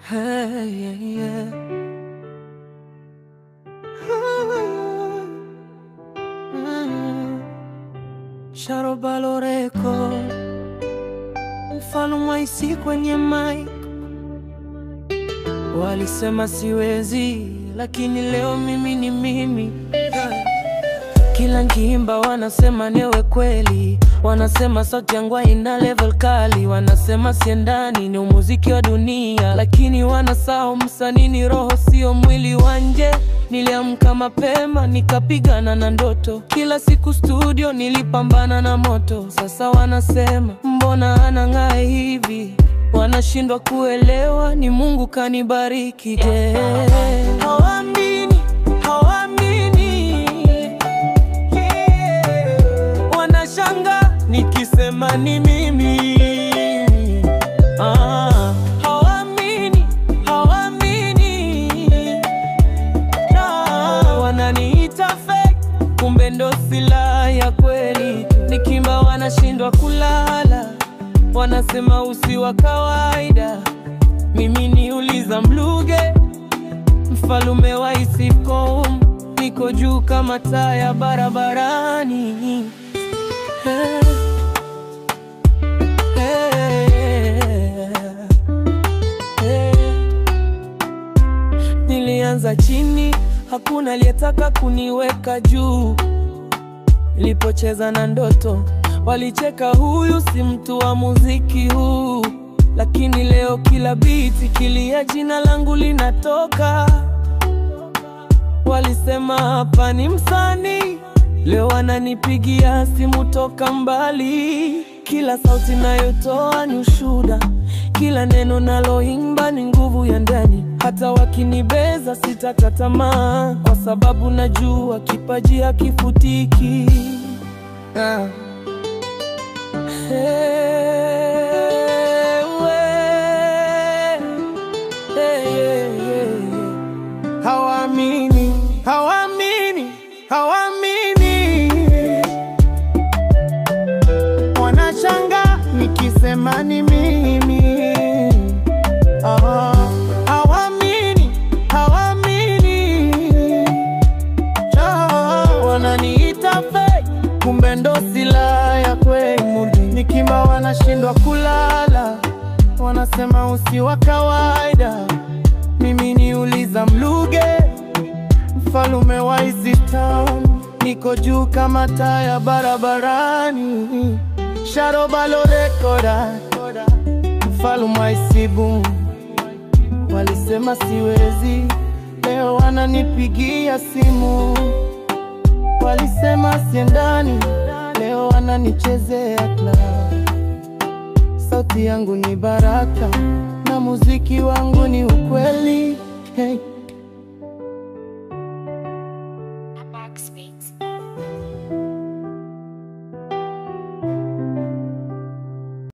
Hey, yeah, yeah. Sharo Baloreko, mfano maisi kwenye mic. Walisema siwezi, lakini leo mimi ni mimi. Kila nkiimba wanasema newe kweli, wanasema sauti yangu ina level kali, wanasema siendani ni muziki wa dunia, lakini wanasahau msanii ni roho sio mwili wa nje. Niliamka mapema nikapigana na ndoto, kila siku studio nilipambana na moto. Sasa wanasema mbona anang'aa hivi, wanashindwa kuelewa ni Mungu kanibariki. Hawaamini, hawaamini, wanashanga nikisema ni mimi. Hawaamini, hawaamini, wananiita fake, kumbe ndo silaha ya kweli. Nikimba wanashindwa kulala, wanasema usi wa kawaida. Mimi ni Uliza Mluge, mfalume wa Isifcom, niko juu kama taa ya barabarani. Hey, hey, hey. Nilianza chini, hakuna aliyetaka kuniweka juu. Nilipocheza na ndoto, walicheka huyu si mtu wa muziki huu. Lakini leo kila biti kilia jina langu linatoka. Walisema hapa ni msanii, leo wananipigia simu toka mbali. Kila sauti nayotoa ni ushuhuda, kila neno naloimba ni nguvu ya ndani. Hata wakinibeza sitakata tamaa, kwa sababu najua kipaji hakifutiki. Hawaamini, hawaamini, hawaamini, wanashanga nikisema ni mimi. Hawaamini, hawaamini, wananiita fake, kumbe ndo silaha ya kweli. Nikimba wanashindwa kulala, wanasema usi wa kawaida. Mimi ni Uliza Mluge, mfalume wa Isifcom, niko juu kama taa ya barabarani. Sharo Baloreko, mfalume wa Isifcom. Walisema siwezi, leo wananipigia simu. Walisema siendani, leo wananichezea club. Sauti yangu ni baraka na muziki wangu ni ukweli. Hey. Max Beats.